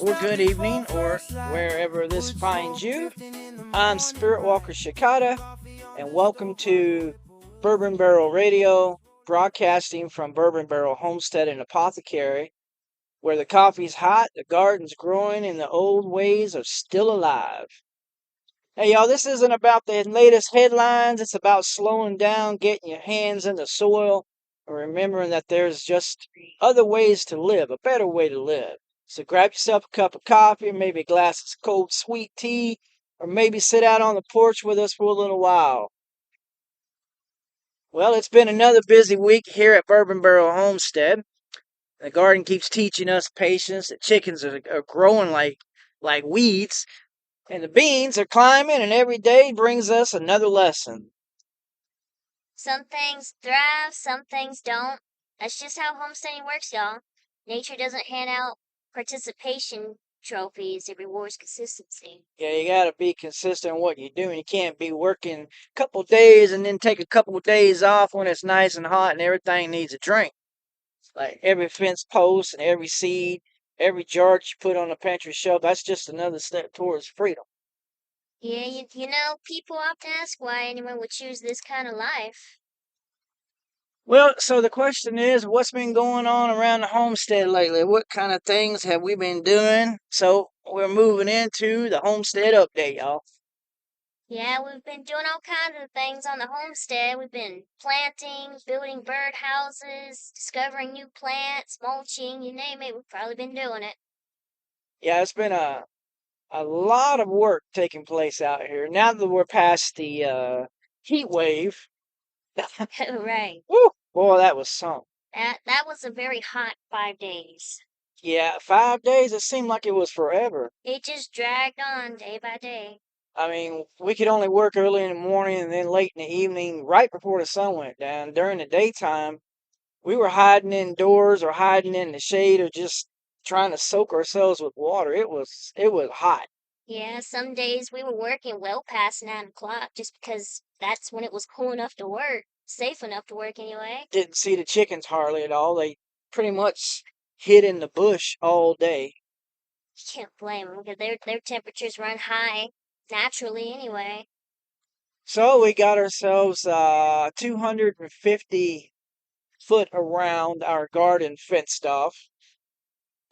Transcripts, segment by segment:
or good evening, or wherever this finds you. I'm Spiritwalker Shikata, and welcome to Bourbon Barrel Radio, broadcasting from Bourbon Barrel Homestead and Apothecary, where the coffee's hot, the garden's growing, and the old ways are still alive. Hey, y'all, this isn't about the latest headlines. It's about slowing down, getting your hands in the soil, and remembering that there's just other ways to live, a better way to live. So grab yourself a cup of coffee, maybe a glass of cold sweet tea, or maybe sit out on the porch with us for a little while. Well, it's been another busy week here at Bourbon Barrel Homestead. The garden keeps teaching us patience. The chickens are growing like weeds. And the beans are climbing, and every day brings us another lesson. Some things thrive, some things don't. That's just how homesteading works, y'all. Nature doesn't hand out participation trophies, it rewards consistency. Yeah, you gotta be consistent in what you're doing. You can't be working a couple days and then take a couple days off when it's nice and hot and everything needs a drink. Like every fence post and every seed, every jar you put on the pantry shelf, that's just another step towards freedom. Yeah, people often ask why anyone would choose this kind of life. Well, so the question is, what's been going on around the homestead lately? What kind of things have we been doing? So we're moving into the homestead update, y'all. Yeah, we've been doing all kinds of things on the homestead. We've been planting, building bird houses, discovering new plants, mulching, you name it, we've probably been doing it. Yeah, it's been a lot of work taking place out here. Now that we're past the heat wave, Right. woo, boy, that was something. That was a very hot 5 days. Yeah, 5 days, it seemed like it was forever. It just dragged on day by day. I mean, we could only work early in the morning and then late in the evening, right before the sun went down. During the daytime, we were hiding indoors or hiding in the shade or just trying to soak ourselves with water. It was hot. Yeah, some days we were working well past 9 o'clock just because that's when it was cool enough to work, safe enough to work anyway. Didn't see the chickens hardly at all. They pretty much hid in the bush all day. You can't blame them because their temperatures run high naturally anyway. So we got ourselves 250 foot around our garden fenced off.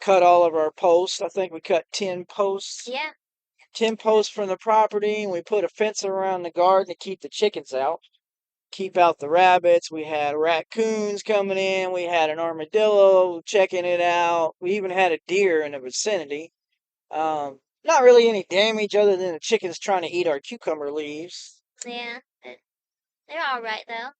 Cut all of our posts. I think we cut 10 posts. Yeah. 10 posts from the property, and we put a fence around the garden to keep the chickens out. Keep out the rabbits. We had raccoons coming in. We had an armadillo checking it out. We even had a deer in the vicinity. Not really any damage other than the chickens trying to eat our cucumber leaves. Yeah, they're all right though.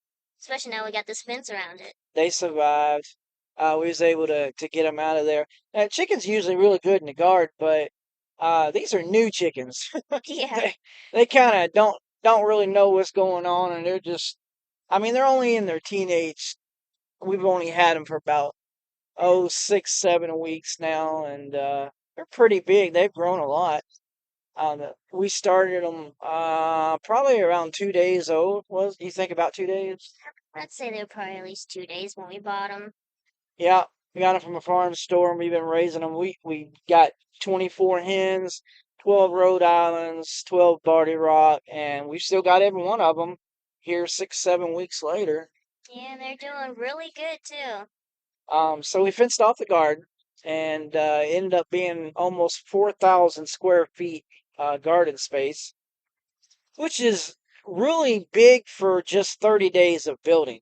Especially now we got this fence around it. They survived. We was able to get them out of there. Now, chickens usually really good in the garden, but these are new chickens. Yeah. They kind of don't really know what's going on, and they're just. I mean, they're only in their teenage. We've only had them for about 6-7 weeks now, and they're pretty big. They've grown a lot. We started them probably around 2 days old. Was you think about 2 days? I'd say they were probably at least 2 days when we bought them. Yeah, we got them from a farm store, and we've been raising them. We got 24 hens, 12 Rhode Islands, 12 Barty Rock, and we've still got every one of them here 6-7 weeks later. Yeah, they're doing really good too. So we fenced off the garden, and ended up being almost 4,000 square feet garden space, which is really big for just 30 days of building.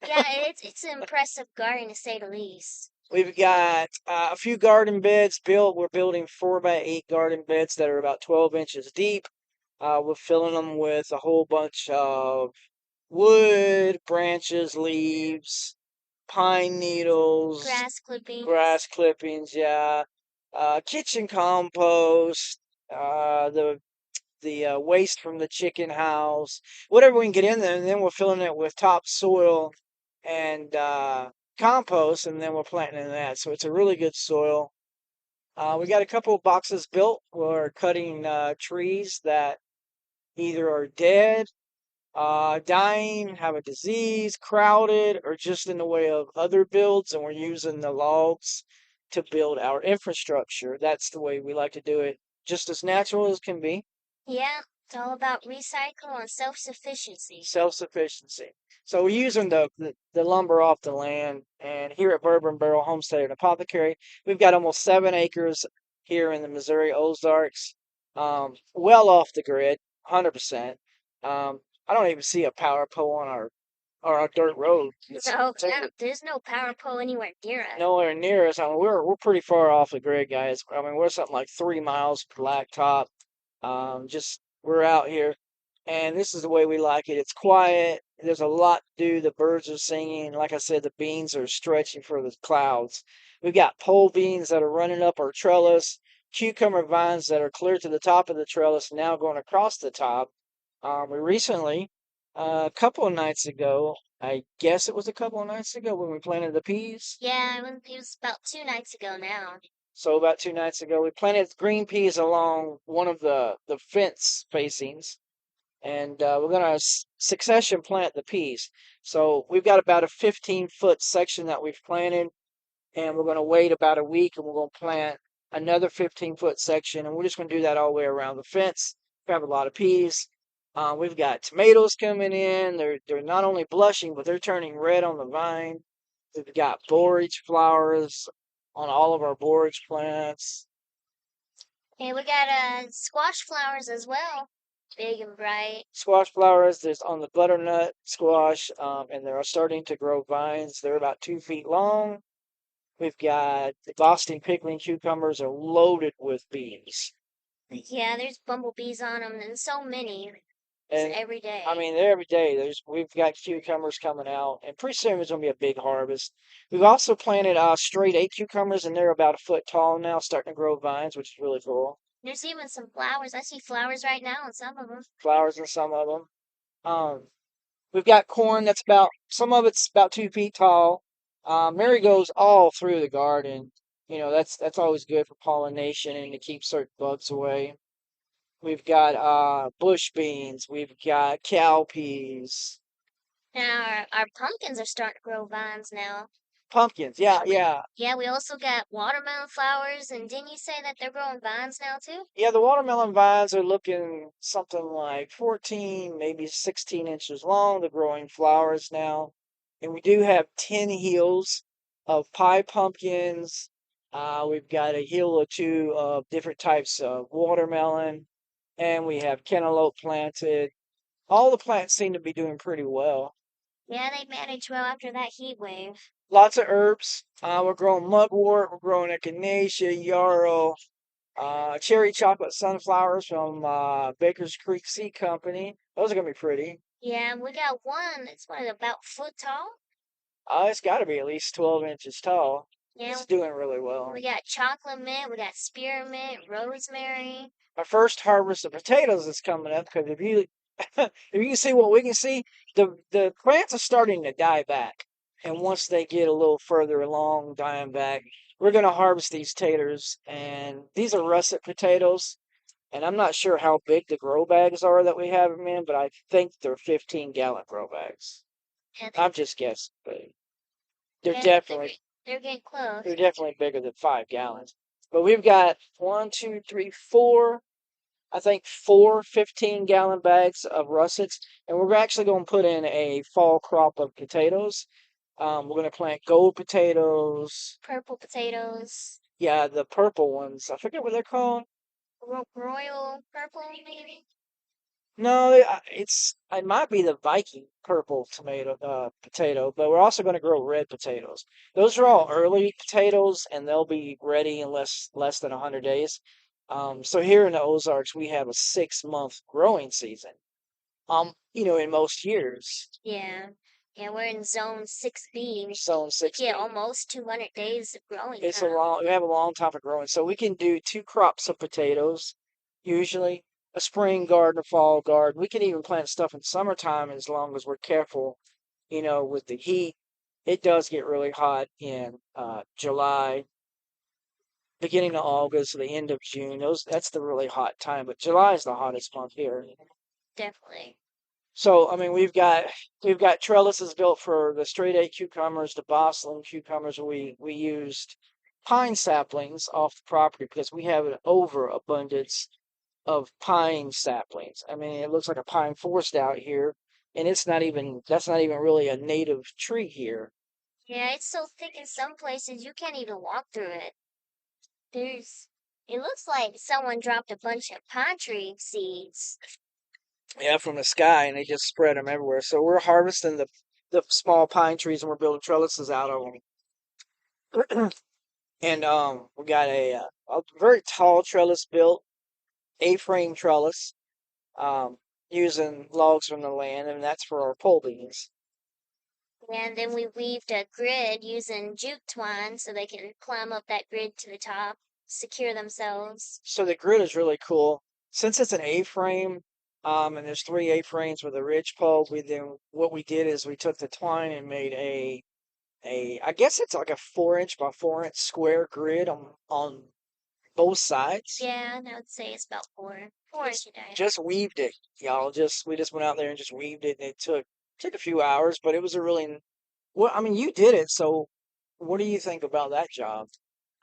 Yeah, it's an impressive garden to say the least. We've got a few garden beds built. We're building 4x8 garden beds that are about 12 inches deep. We're filling them with a whole bunch of wood, branches, leaves, pine needles, Grass clippings, yeah. Kitchen compost, the waste from the chicken house, whatever we can get in there, and then we're filling it with topsoil and compost, and then we're planting in that. So it's a really good soil. We got a couple of boxes built. We're cutting trees that either are dead, dying, have a disease, crowded, or just in the way of other builds, and we're using the logs to build our infrastructure. That's the way we like to do it, just as natural as can be. Yeah, it's all about recycle and self-sufficiency. Self-sufficiency. So we're using the lumber off the land, and here at Bourbon Barrel Homestead and Apothecary, we've got almost 7 acres here in the Missouri Ozarks, well off the grid, 100%. I don't even see a power pole on our dirt road. No, there's no power pole anywhere near us. Nowhere near us. I mean, we're pretty far off the grid, guys. I mean, we're something like 3 miles blacktop. Just we're out here, and this is the way we like it. It's quiet. There's a lot to do. The birds are singing. Like I said, the beans are stretching for the clouds. We've got pole beans that are running up our trellis, cucumber vines that are clear to the top of the trellis, now going across the top. We recently, a couple of nights ago, I guess it was a couple of nights ago when we planted the peas. Yeah, it was about 2 nights ago now. So about 2 nights ago, we planted green peas along one of the fence facings, and we're going to succession plant the peas. So we've got about a 15-foot section that we've planted, and we're going to wait about a week, and we're going to plant another 15-foot section, and we're just going to do that all the way around the fence. We have a lot of peas. We've got tomatoes coming in. They're not only blushing, but they're turning red on the vine. We've got borage flowers on all of our borage plants. And we got squash flowers as well, big and bright. Squash flowers, there's on the butternut squash, and they're starting to grow vines. They're about 2 feet long. We've got the Boston pickling cucumbers are loaded with bees. Yeah, there's bumblebees on them, and so many. And every day. I mean, every day we've got cucumbers coming out, and pretty soon there's gonna be a big harvest. We've also planted straight 8 cucumbers, and they're about a foot tall now, starting to grow vines, which is really cool. There's even some flowers. I see flowers right now on some of them. Flowers in some of them. We've got corn that's some of it's about 2 feet tall. Marigolds all through the garden. You know, that's always good for pollination and to keep certain bugs away. We've got bush beans. We've got cowpeas. Now our pumpkins are starting to grow vines now. Pumpkins, yeah. Yeah, we also got watermelon flowers, and didn't you say that they're growing vines now too? Yeah, the watermelon vines are looking something like 14, maybe 16 inches long. They're growing flowers now. And we do have 10 heels of pie pumpkins. We've got a heel or two of different types of watermelon. And we have cantaloupe planted. All the plants seem to be doing pretty well. Yeah, they managed well after that heat wave. Lots of herbs. We're growing mugwort. We're growing echinacea, yarrow, cherry chocolate sunflowers from Baker's Creek Seed Company. Those are going to be pretty. Yeah, we got one that's about foot tall. It's got to be at least 12 inches tall. Yeah, it's doing really well. We got chocolate mint, we got spearmint, rosemary. Our first harvest of potatoes is coming up because if you can see what we can see, the plants are starting to die back. And once they get a little further along dying back, we're going to harvest these taters. And these are russet potatoes. And I'm not sure how big the grow bags are that we have them in, but I think they're 15-gallon grow bags. I'm just guessing, but they're definitely they're getting close. They're definitely bigger than 5 gallons. But we've got 1, 2, 3, 4. I think 4 15-gallon bags of russets, and we're actually going to put in a fall crop of potatoes. We're going to plant gold potatoes, purple potatoes. Yeah, the purple ones. I forget what they're called. Royal purple, maybe. No, it might be the Viking purple potato, but we're also going to grow red potatoes. Those are all early potatoes, and they'll be ready in less than 100 days. So here in the Ozarks, we have a 6-month growing season. In most years. Yeah, we're in zone 6B. Zone 6B. Yeah, almost 200 days of growing. We have a long time of growing, so we can do 2 crops of potatoes, usually. A spring garden, a fall garden. We can even plant stuff in summertime as long as we're careful, with the heat. It does get really hot in July, beginning of August, the end of June. That's the really hot time, but July is the hottest month here. Definitely. So, I mean, we've got trellises built for the straight 8 cucumbers, the Boston cucumbers we used. pine saplings off the property because we have an overabundance of pine saplings. I mean, it looks like a pine forest out here, and that's not even really a native tree here. Yeah, it's so thick in some places you can't even walk through it. There's, it looks like someone dropped a bunch of pine tree seeds. Yeah, from the sky, and they just spread them everywhere. So we're harvesting the small pine trees, and we're building trellises out of them. And we got a very tall trellis built, A-frame trellis, um, using logs from the land, and that's for our pole beans. And then we weaved a grid using jute twine so they can climb up that grid to the top, secure themselves. So the grid is really cool. Since it's an A-frame, and there's three A-frames with a ridge pole, what we did is we took the twine and made I guess it's like a 4 inch by 4 inch square grid on both sides. Yeah, and I would say it's about four inch diameter. Just weaved it, y'all. We just went out there and just weaved it, and it took a few hours, but it was a really well. I mean, you did it, so what do you think about that job?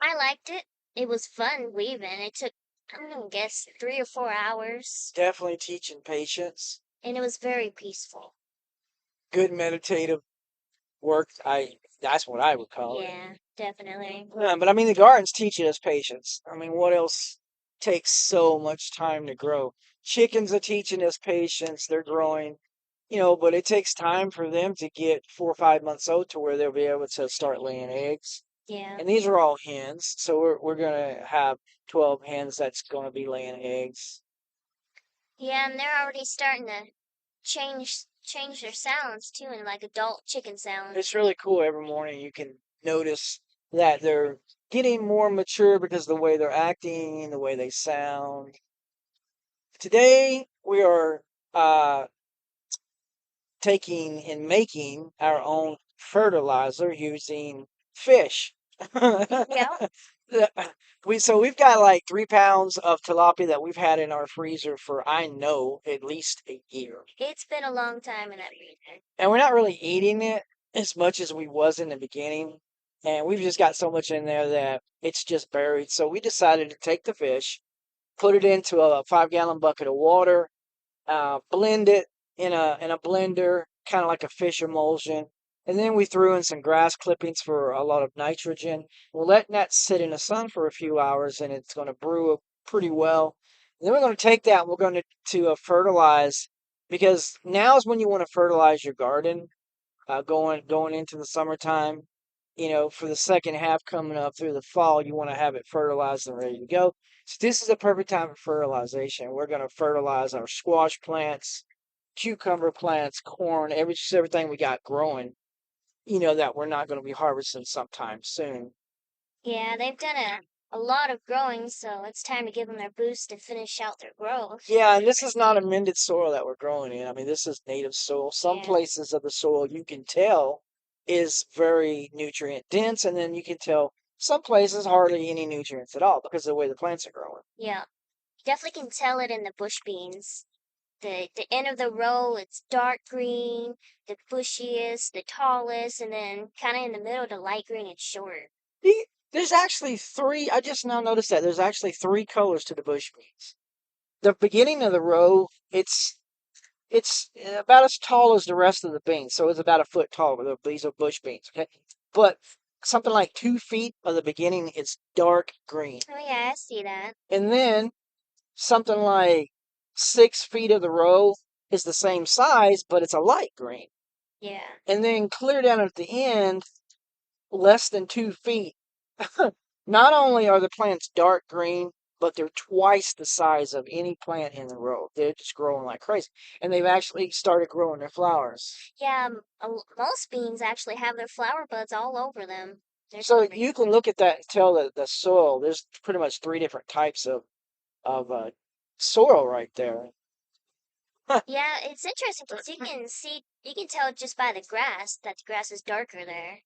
I liked it. It was fun weaving. It took, I'm gonna guess, 3 or 4 hours, Definitely teaching patience, and it was very peaceful. good meditative work. That's what I would call it. Yeah, definitely. Yeah, but I mean, the garden's teaching us patience. I mean, what else takes so much time to grow? Chickens are teaching us patience. They're growing, but it takes time for them to get 4 or 5 months old to where they'll be able to start laying eggs. Yeah. And these are all hens, so we're gonna have 12 hens that's gonna be laying eggs. Yeah, and they're already starting to change their sounds too, in like adult chicken sounds. It's really cool. Every morning you can notice that they're getting more mature because of the way they're acting and the way they sound. Today we are taking and making our own fertilizer using fish. Yeah. We've got like 3 pounds of tilapia that we've had in our freezer for I know at least a year. It's been a long time in that freezer. And we're not really eating it as much as we was in the beginning. And we've just got so much in there that it's just buried. So we decided to take the fish, put it into a 5 gallon bucket of water, blend it in a blender, kind of like a fish emulsion. And then we threw in some grass clippings for a lot of nitrogen. We're letting that sit in the sun for a few hours, and it's going to brew up pretty well. And then we're going to take that and we're going to fertilize, because now is when you want to fertilize your garden, going into the summertime. For the second half coming up through the fall, you want to have it fertilized and ready to go. So this is the perfect time for fertilization. We're going to fertilize our squash plants, cucumber plants, corn, everything we got growing, that we're not going to be harvesting sometime soon. Yeah, they've done a lot of growing, so it's time to give them their boost to finish out their growth. Yeah, and this is not amended soil that we're growing in. I mean, this is native soil. Some places of the soil you can tell is very nutrient dense, and then you can tell some places hardly any nutrients at all because of the way the plants are growing. Yeah, you definitely can tell it in the bush beans. The end of the row, it's dark green, the bushiest, the tallest, and then kind of in the middle, the light green and short. There's actually three. I just now noticed that there's actually three colors to the bush beans. The beginning of the row, it's about as tall as the rest of the beans, so it's about a foot tall. These are bush beans, okay? But something like 2 feet of the beginning, it's dark green, Oh yeah, I see that. and then something like 6 feet of the row is the same size, but it's a light green. Yeah. And then clear down at the end, less than 2 feet. Not only are the plants dark green, but they're twice the size of any plant in the row. They're just growing like crazy. And they've actually started growing their flowers. Yeah, most beans actually have their flower buds all over them. So you can look at that and tell that the soil, there's pretty much 3 different types of soil right there. Yeah, it's interesting because you can tell just by the grass that the grass is darker there.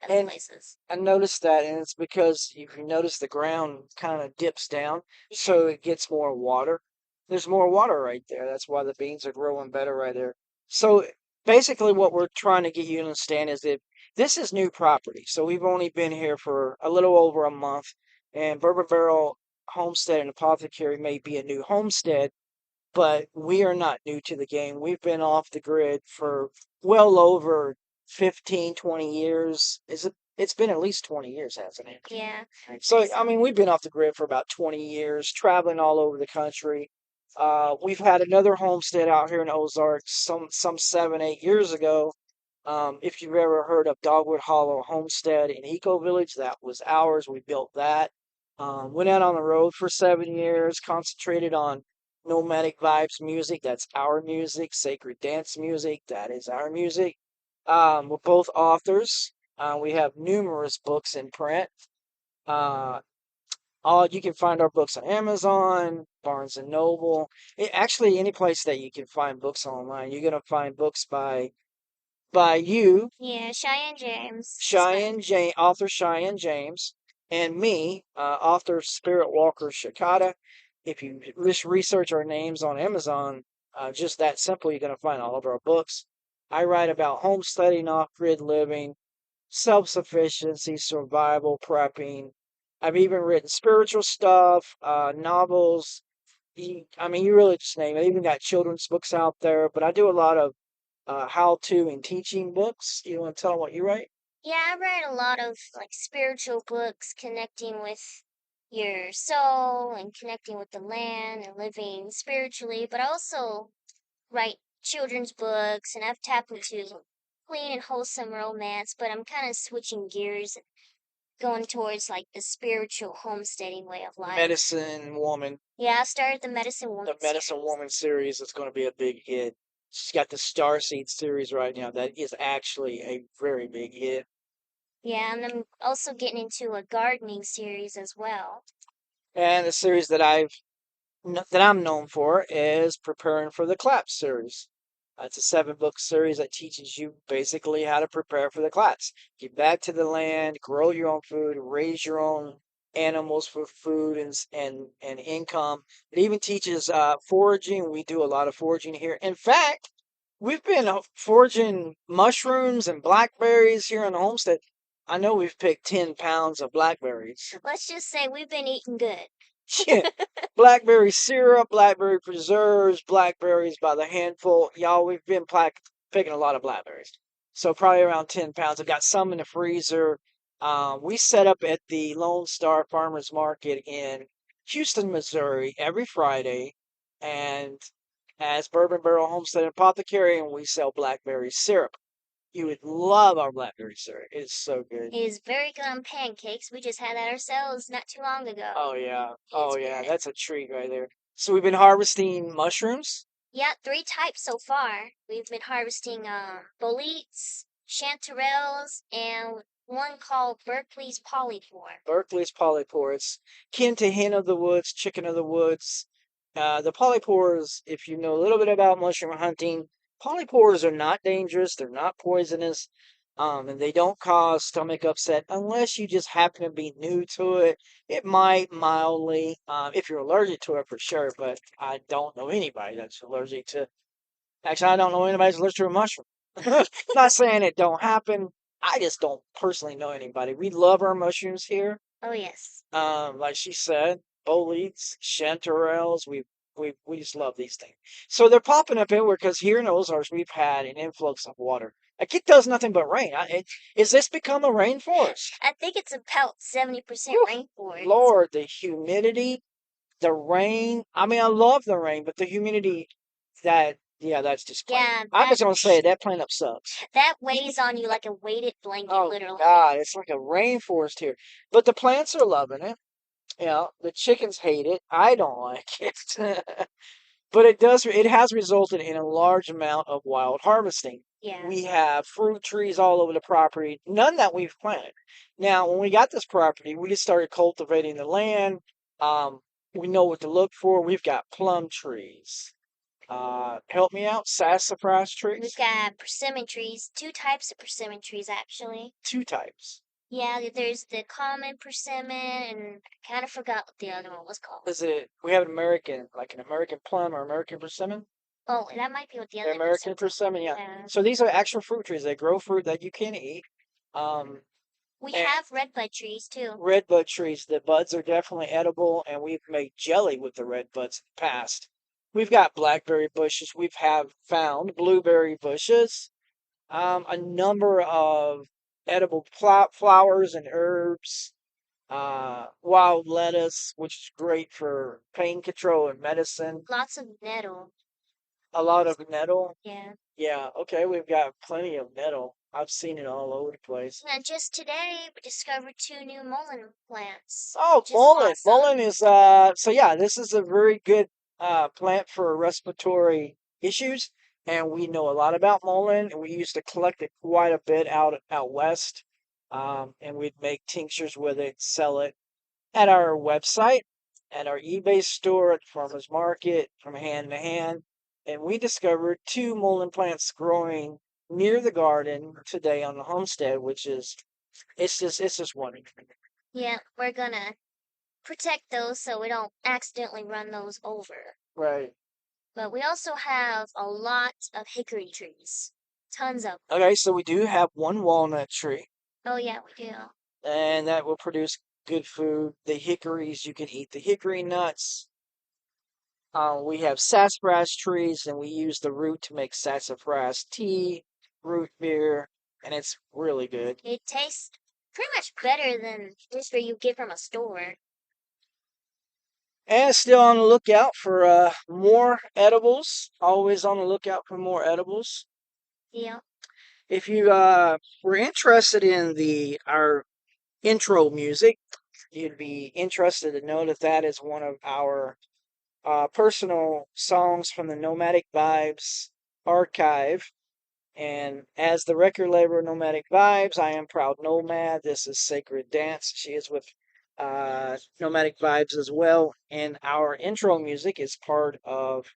Other places. I noticed that, and it's because if you notice the ground kind of dips down, so it gets more water. There's more water right there. That's why the beans are growing better right there. So basically, what we're trying to get you to understand is that This is new property, so we've only been here for a little over a month. And Bourbon Barrel Homestead and Apothecary may be a new homestead, but we are not new to the game. We've been off the grid for well over 15, 20 years. It's been at least 20 years, hasn't it? Yeah. So, I mean, we've been off the grid for about 20 years, traveling all over the country. We've had another homestead out here in Ozarks some 7, 8 years ago. If you've ever heard of Dogwood Hollow Homestead in Eco Village, that was ours. We built that. Went out on the road for 7 years, concentrated on nomadic vibes music. That's our music. Sacred dance music. That is our music. We're both authors. We have numerous books in print. Uh, all you can find our books on Amazon, Barnes and Noble. Actually, any place that you can find books online, you're gonna find books by you, Yeah, Cheyenne James. Cheyenne James, author Cheyenne James, and me, author Spiritwalker Shikata. If you just research our names on Amazon, just that simple, you're gonna find all of our books. I write about homesteading, off-grid living, self-sufficiency, survival, prepping. I've even written spiritual stuff, novels. I mean, you really just name it. I even got children's books out there, but I do a lot of how-to and teaching books. You want to tell them what you write? Yeah, I read a lot of like spiritual books connecting with your soul and connecting with the land and living spiritually, but I also write children's books and I've tapped into clean and wholesome romance, but I'm kind of switching gears and going towards like the spiritual homesteading way of life. Medicine Woman. Yeah, I started the Medicine Woman. The Medicine Woman series is going to be a big hit. She's got the Starseed series right now. That is actually a very big hit. Yeah, and I'm also getting into a gardening series as well. And the series that I'm known for is Preparing for the Collapse series. It's a 7-book series that teaches you basically how to prepare for the collapse. Get back to the land, grow your own food, raise your own animals for food and income. It even teaches foraging. We do a lot of foraging here. In fact, we've been foraging mushrooms and blackberries here on the homestead. I know we've picked 10 pounds of blackberries. Let's just say we've been eating good. Yeah. Blackberry syrup, blackberry preserves, blackberries by the handful. Y'all, we've been picking a lot of blackberries. So probably around 10 pounds. I've got some in the freezer. We set up at the Lone Star Farmers Market in Houston, Missouri every Friday. And as Bourbon Barrel Homestead and Apothecary, and we sell blackberry syrup. You would love our blackberry syrup. It is so good. It is very good on pancakes. We just had that ourselves not too long ago. Oh yeah. Oh yeah. Good. That's a treat right there. So we've been harvesting mushrooms. Yeah, 3 types so far. We've been harvesting boletes, chanterelles, and one called Berkeley's polypore. Berkeley's polypore. It's kin to hen of the woods, chicken of the woods. The polypores, if you know a little bit about mushroom hunting, polypores are not dangerous. They're not poisonous. And they don't cause stomach upset unless you just happen to be new to it. It might mildly, if you're allergic to it for sure, but I don't know anybody that's allergic to. Actually, I don't know anybody that's allergic to a mushroom. Not saying it don't happen. I just don't personally know anybody. We love our mushrooms here. Oh, yes. Like she said, boletes, chanterelles. We just love these things. So they're popping up everywhere because here in Ozarks we've had an influx of water. Like it does nothing but rain. Is this become a rainforest? I think it's about 70% rainforest. Lord, the humidity, the rain. I mean, I love the rain, but the humidity that's just plain. Yeah, I'm just gonna say that plain up sucks. that weighs on you like a weighted blanket, Oh literally. God, it's like a rainforest here. But the plants are loving it. You know, the chickens hate it. I don't like it. But it has resulted in a large amount of wild harvesting. Yeah. We have fruit trees all over the property, none that we've planted. Now, when we got this property, we just started cultivating the land. We know what to look for. We've got plum trees. Help me out, sassafras trees. We've got persimmon trees, 2 types of persimmon trees actually. 2 types. Yeah, there's the common persimmon, and I kind of forgot what the other one was called. We have an American plum or American persimmon? Oh, that might be what the other American persimmon, yeah. So these are actual fruit trees. They grow fruit that you can eat. We And have redbud trees too. redbud trees, the buds are definitely edible, and we've made jelly with the red buds in the past. We've got blackberry bushes. We've have found blueberry bushes. A number of edible flowers and herbs. Wild lettuce, which is great for pain control and medicine. Lots of nettle. A lot of nettle. Yeah. Yeah, okay, we've got plenty of nettle. I've seen it all over the place. And just today, we discovered 2 new mullein plants. Oh, Which is mullein. awesome. Mullein is so yeah, this is a very good plant for respiratory issues, and we know a lot about mullein, and we used to collect it quite a bit out west. And we'd make tinctures with it, sell it at our website, at our eBay store, at the farmers market, from hand to hand. And we discovered 2 mullein plants growing near the garden today on the homestead, which is it's just wonderful. Yeah, we're gonna protect those so we don't accidentally run those over. Right. But we also have a lot of hickory trees. Tons of them. Okay, so we do have one walnut tree, Oh, yeah, we do. and that will produce good food. The hickories, you can eat the hickory nuts. We have sassafras trees, and we use the root to make sassafras tea, root beer, and it's really good. It tastes pretty much better than just what you get from a store. And still on the lookout for more edibles. Always on the lookout for more edibles. Yeah. If you were interested in our intro music, you'd be interested to know that that is one of our personal songs from the Nomadic Vibes archive. And as the record label Nomadic Vibes, I am Proud Nomad. This is Sacred Dance. She is with Nomadic Vibes as well. And our intro music is part of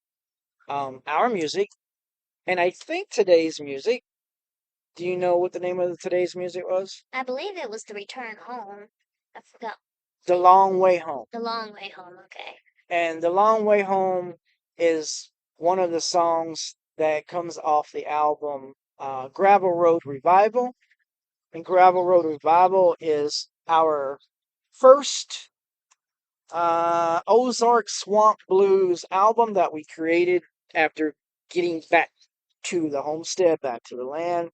our music. And I think today's music, do you know what the name of today's music was? I believe it was The Return Home. I forgot. The Long Way Home. The Long Way Home, okay. And The Long Way Home is one of the songs that comes off the album Gravel Road Revival. And Gravel Road Revival is our first Ozark Swamp Blues album that we created after getting back to the homestead, back to the land.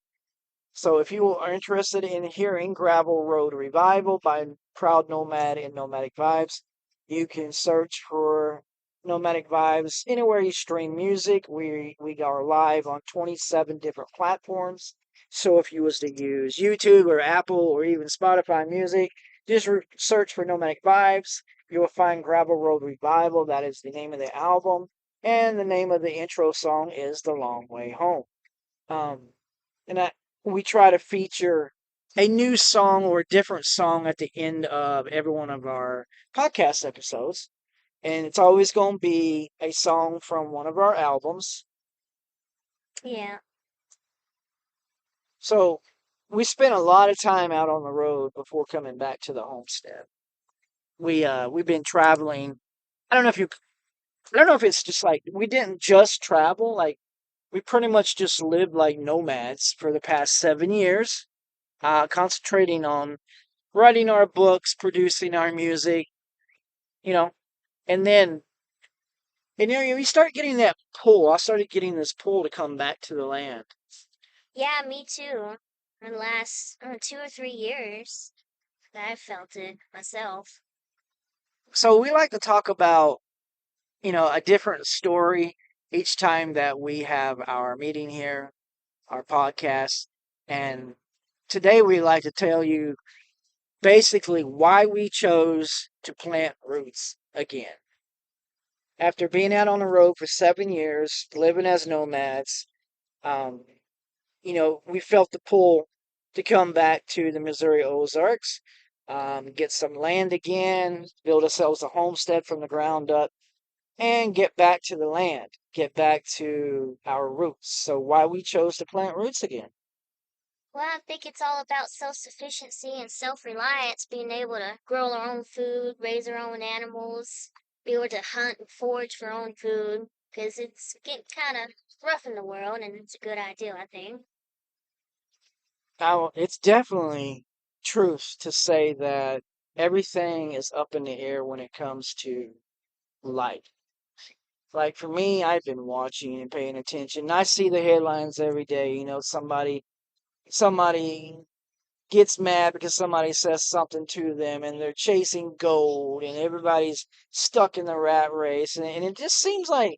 So if you are interested in hearing Gravel Road Revival by Proud Nomad and Nomadic Vibes, you can search for Nomadic Vibes anywhere you stream music. We are live on 27 different platforms. So if you was to use YouTube or Apple or even Spotify Music, just search for Nomadic Vibes. You will find Gravel Road Revival. That is the name of the album. And the name of the intro song is The Long Way Home. And we try to feature a new song or a different song at the end of every one of our podcast episodes. And it's always going to be a song from one of our albums. Yeah. So we spent a lot of time out on the road before coming back to the homestead. We've been traveling. I don't know if it's just like we didn't just travel, like we pretty much just lived like nomads for the past 7 years, concentrating on writing our books, producing our music, you know, and then, we start getting that pull. I started getting this pull to come back to the land. Yeah, me too. In the last 2 or 3 years, I've felt it myself. So we like to talk about, a different story each time that we have our meeting here, our podcast. And today we like to tell you basically why we chose to plant roots again. After being out on the road for 7 years, living as nomads, um, we felt the pull to come back to the Missouri Ozarks, get some land again, build ourselves a homestead from the ground up, and get back to the land, get back to our roots. So, why we chose to plant roots again? Well, I think it's all about self-sufficiency and self-reliance, being able to grow our own food, raise our own animals, be able to hunt and forage for our own food, because it's getting kind of rough in the world, and it's a good idea, I think. It's definitely truth to say that everything is up in the air when it comes to life. Like for me, I've been watching and paying attention. I see the headlines every day. Somebody gets mad because somebody says something to them, and they're chasing gold, and everybody's stuck in the rat race. And it just seems like,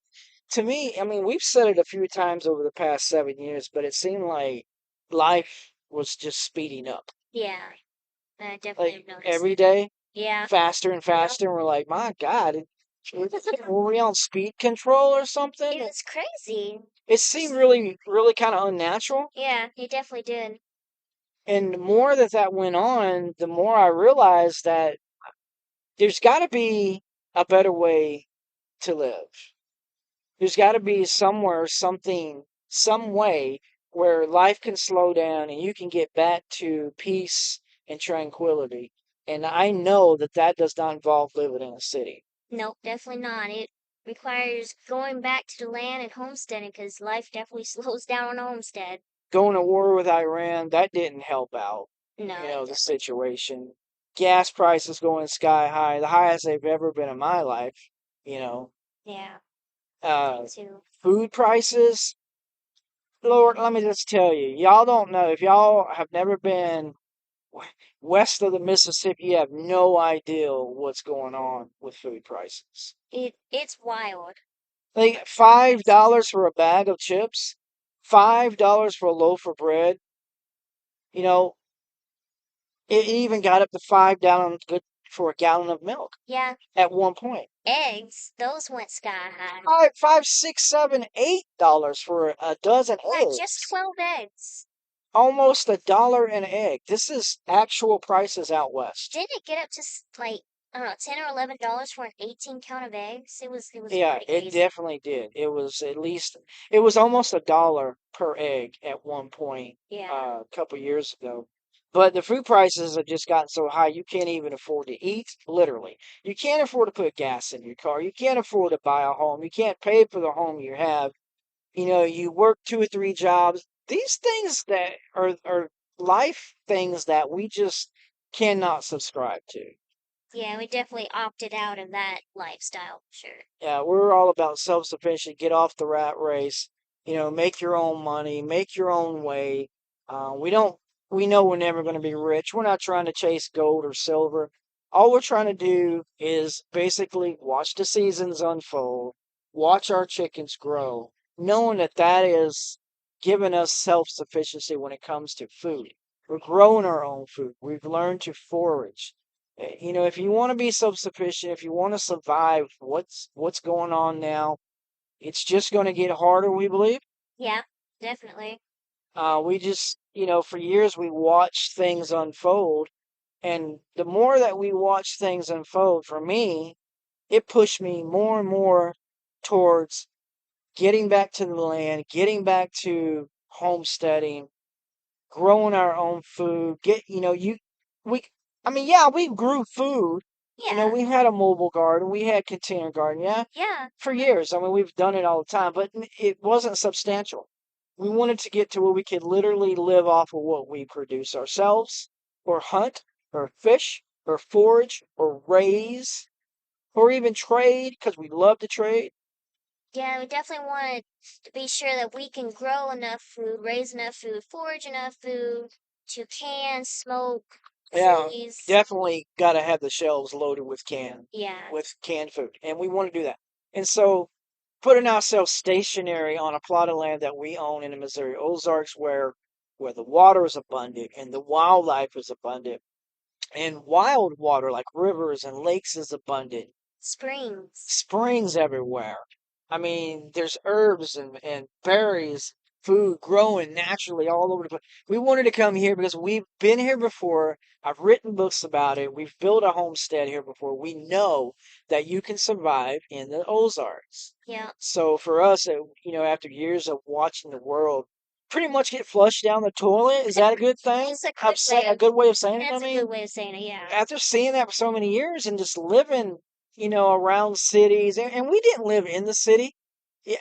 to me, I mean, we've said it a few times over the past 7 years, but it seemed like life was just speeding up. Yeah, I definitely Like have noticed. every day, Yeah. faster and faster. And we're like, my God, were we on speed control or something? It was crazy. It seemed really, really kind of unnatural. Yeah, it definitely did. And the more that went on, the more I realized that there's got to be a better way to live. There's got to be somewhere, something, some way where life can slow down and you can get back to peace and tranquility. And I know that does not involve living in a city. Nope, definitely not. It requires going back to the land and homesteading because life definitely slows down on a homestead. Going to war with Iran, that didn't help out, No, the situation. Gas prices going sky high, the highest they've ever been in my life, you know. yeah, Uh, me too. food prices, Lord, let me just tell you, y'all don't know. If y'all have never been west of the Mississippi, you have no idea what's going on with food prices. It's wild. Like $5 for a bag of chips, $5 for a loaf of bread. You know, it even got up to $5 good for a gallon of milk Yeah, at one point. eggs, those went sky high. Five, $6, $7, $8 for a dozen Yeah, eggs. just 12 eggs. Almost $1 an egg. This is actual prices out west. Didn't it get up to like, I don't know, $10 or $11 for an 18 count of eggs? It was Yeah, pretty it crazy. definitely did. It was almost $1 per egg at one point, Yeah. a couple years ago. But the food prices have just gotten so high you can't even afford to eat, literally. You can't afford to put gas in your car. You can't afford to buy a home. You can't pay for the home you have. You work 2 or 3 jobs. These things that are life things that we just cannot subscribe to. Yeah, we definitely opted out of that lifestyle, for sure. Yeah, we're all about self-sufficient. Get off the rat race. Make your own money, make your own way. We don't. We know we're never going to be rich. We're not trying to chase gold or silver. All we're trying to do is basically watch the seasons unfold, watch our chickens grow, knowing that is giving us self-sufficiency when it comes to food. We're growing our own food. We've learned to forage. If you want to be self-sufficient, if you want to survive what's going on now, it's just going to get harder, we believe. Yeah, definitely. We just, for years we watched things unfold, and the more that we watch things unfold, for me, it pushed me more and more towards getting back to the land, getting back to homesteading, growing our own food. We, I mean, yeah, we grew food. Yeah. We had a mobile garden, we had container garden, yeah, Yeah. for years. I mean, we've done it all the time, but it wasn't substantial. We wanted to get to where we could literally live off of what we produce ourselves, or hunt, or fish, or forage, or raise, or even trade, because we love to trade. Yeah, we definitely want to be sure that we can grow enough food, raise enough food, forage enough food to can, smoke, Yeah, freeze. definitely got to have the shelves loaded with Yeah. with canned food, and we want to do that. And so, putting ourselves stationary on a plot of land that we own in the Missouri Ozarks, where the water is abundant and the wildlife is abundant, and wild water like rivers and lakes is abundant, springs everywhere. I mean, there's herbs and berries, food growing naturally all over the place. We wanted to come here because we've been here before. I've written books about it. We've built a homestead here before. We know that you can survive in the Ozarks. Yeah. So for us, after years of watching the world pretty much get flushed down the toilet, is that a good thing? It's a good way of saying it. That's a good way of saying it, yeah. After seeing that for so many years and just living, around cities, and we didn't live in the city.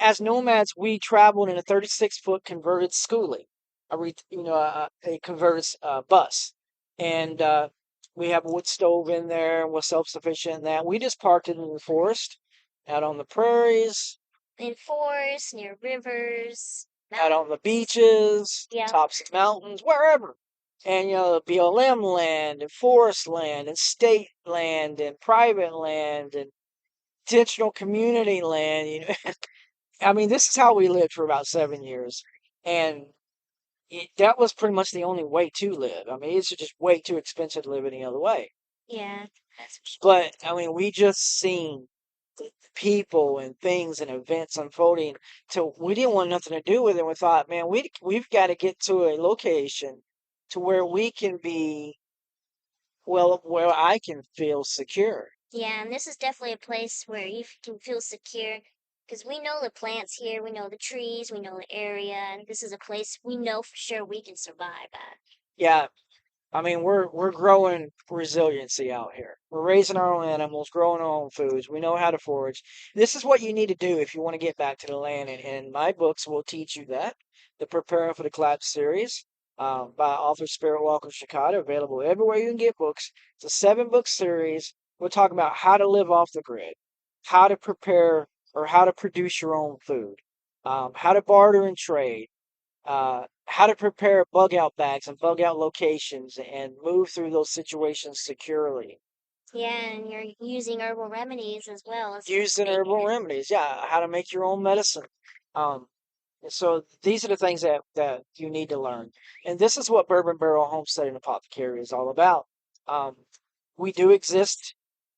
As nomads, we traveled in a 36-foot converted schoolie. a converted bus, and we have a wood stove in there, and we're self-sufficient in that. We just parked it in the forest, out on the prairies, In forests, near rivers, out on the beaches, yeah, tops of mountains, wherever. And BLM land and forest land and state land and private land and intentional community land. I mean, this is how we lived for about 7 years, and that was pretty much the only way to live. I mean, it's just way too expensive to live any other way. yeah, that's for sure. But I mean, we just seen the people and things and events unfolding till we didn't want nothing to do with it. We thought, man, we've got to get to a location to where we can be, well, where I can feel secure. Yeah, and this is definitely a place where you can feel secure because we know the plants here, we know the trees, we know the area, and this is a place we know for sure we can survive at. Yeah, I mean, we're growing resiliency out here. We're raising our own animals, growing our own foods. We know how to forage. This is what you need to do if you want to get back to the land. And my books will teach you that. The Preparing for the Collapse series by author Spiritwalker and Gypsy, available everywhere you can get books. It's a 7-book series. We're talking about how to live off the grid, how to prepare or how to produce your own food, how to barter and trade, how to prepare bug out bags and bug out locations and move through those situations securely. Yeah, and you're using herbal remedies as well as Using herbal remedies, yeah, how to make your own medicine. Um, so these are the things that you need to learn. And this is what Bourbon Barrel Homestead and Apothecary is all about. Um, we do exist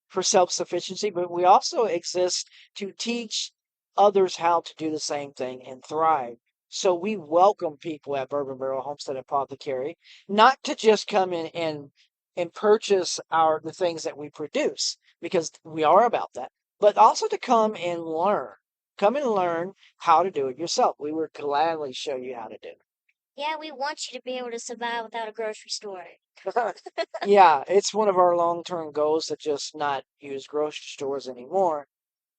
for self-sufficiency, but we also exist to teach others how to do the same thing and thrive. So we welcome people at Bourbon Barrel Homestead Apothecary, not to just come in and purchase the things that we produce, because we are about that, but also to come and learn. Come and learn how to do it yourself. We would gladly show you how to do it. Yeah, we want you to be able to survive without a grocery store. Yeah, it's one of our long-term goals to just not use grocery stores anymore.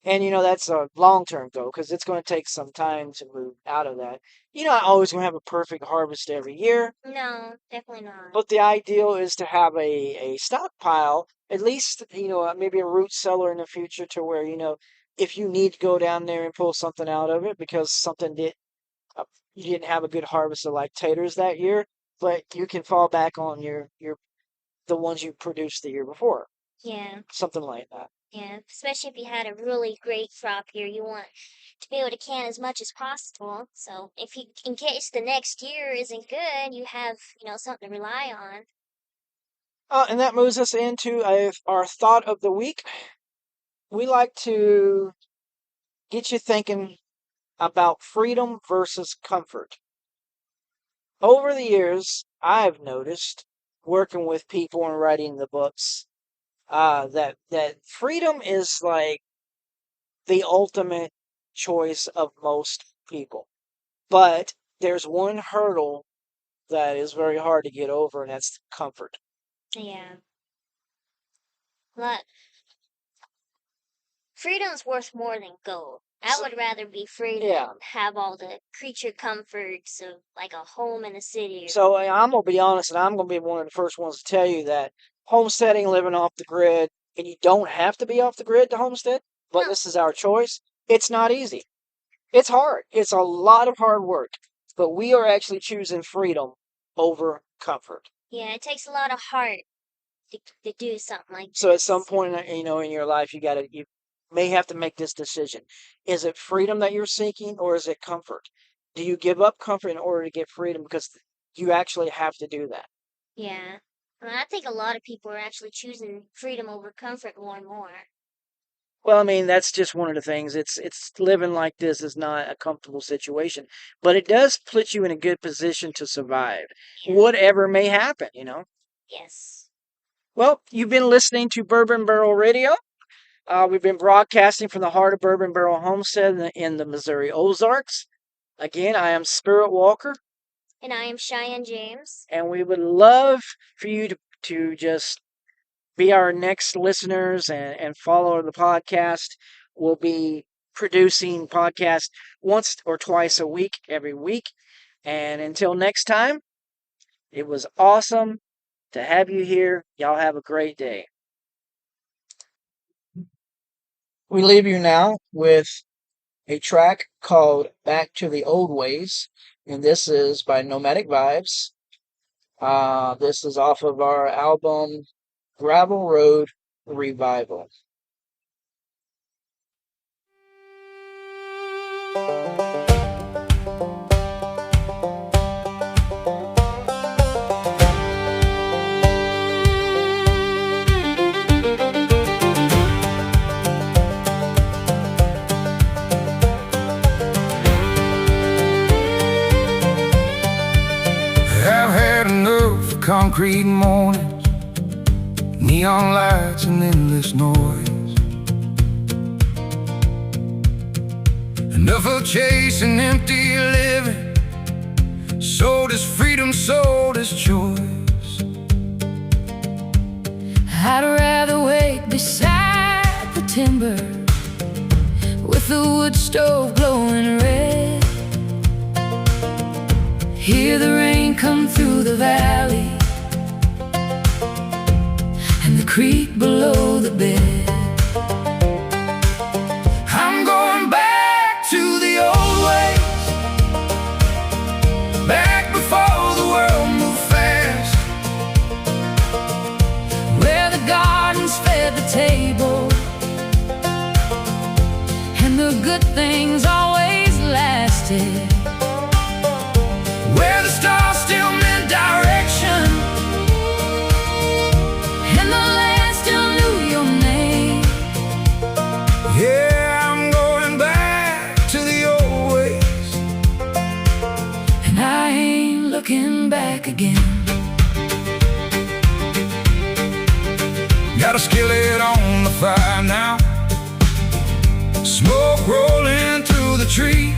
And that's a long-term goal because it's going to take some time to move out of that. You're not always going to have a perfect harvest every year, No, definitely not. but the ideal is to have a stockpile, at least, maybe a root cellar in the future to where, if you need to go down there and pull something out of it because uh, you didn't have a good harvest of like taters that year, but you can fall back on the ones you produced the year before, Yeah, something like that. yeah. Especially if you had a really great crop year, you want to be able to can as much as possible. So if you, in case the next year isn't good, you have, something to rely on. And that moves us into our thought of the week. We like to get you thinking about freedom versus comfort. Over the years, I've noticed, working with people and writing the books, that freedom is like the ultimate choice of most people. But there's one hurdle that is very hard to get over, and that's comfort. Yeah. But freedom's worth more than gold. I would rather be free Yeah. than have all the creature comforts of like a home in the city. So I'm going to be honest, and I'm going to be one of the first ones to tell you that homesteading, living off the grid, and you don't have to be off the grid to homestead, but No. this is our choice. It's not easy. It's hard. It's a lot of hard work, but we are actually choosing freedom over comfort. Yeah, it takes a lot of heart to do something like So at this. some point, in your life, you may have to make this decision. Is it freedom that you're seeking, or is it comfort? Do you give up comfort in order to get freedom? Because you actually have to do that. Yeah. I think a lot of people are actually choosing freedom over comfort more and more. Well, I mean, that's just one of the things. It's living like this is not a comfortable situation, but it does put you in a good position to survive, Yeah. whatever may happen. Yes. Well, you've been listening to Bourbon Barrel Radio. We've been broadcasting from the heart of Bourbon Barrel Homestead in the Missouri Ozarks. Again, I am Spirit Walker, And I am Cheyenne James. and we would love for you to just be our next listeners and follow the podcast. We'll be producing podcasts once or twice a week, every week. And until next time, it was awesome to have you here. Y'all have a great day. We leave you now with a track called Back to the Old Ways, and this is by Nomadic Vibes. This is off of our album Gravel Road Revival. I've had enough of concrete mornings, neon lights and endless noise. Enough of chasing empty living. Sold as freedom, sold as choice. I'd rather wait beside the timber with the wood stove glowing red. Hear the rain come through the valley and the creek below the bed. I'm going back to the old ways, back before the world moved fast, where the gardens fed the table and the good things always lasted, where the stars still meant direction and the land still knew your name. Yeah, I'm going back to the old ways, And I ain't looking back again. got a skillet on the fire now, smoke rolling through the trees.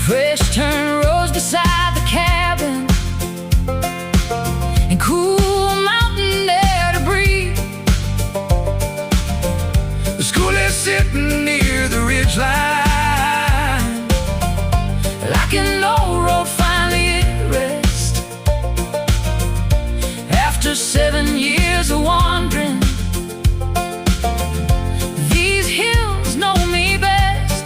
Fresh turned rows beside the cabin and cool mountain air to breathe. The school is sitting near the ridge line, Like an old road finally at rest. After 7 years of wandering, these hills know me best.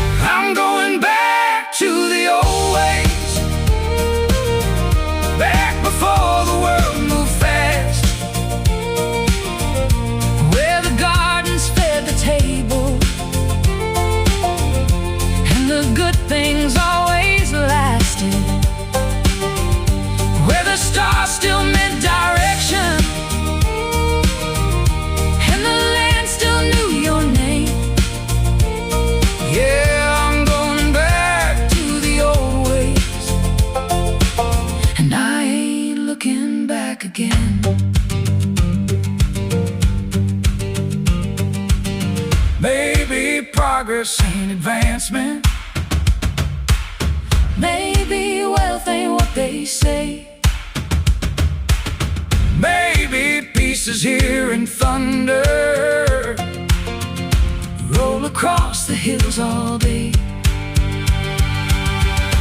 I'm going back to the old ways, back before the world moved fast, Where the gardens fed the table and the good things always lasted, where the stars still meant direction and the land still knew your name. Yeah, I'm going back To the old ways, and I ain't looking back again. maybe progress ain't advancement, Maybe wealth ain't what they say. maybe peace is here in thunder, Roll across the hills all day.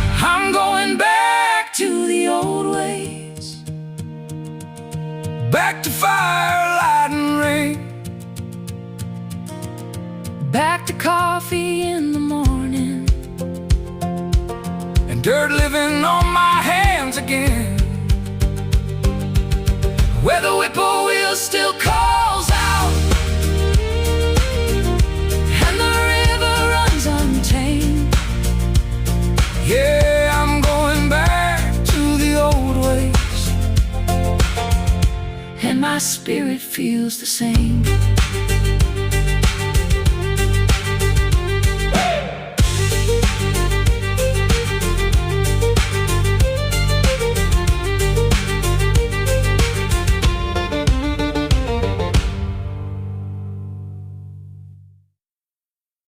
I'm going back To the old ways, back to fire, light and rain, back to coffee in the morning, and dirt living on my hands again, where the whippoorwill still calls out and the river runs untamed. yeah, I'm going back to the old ways, And my spirit feels the same.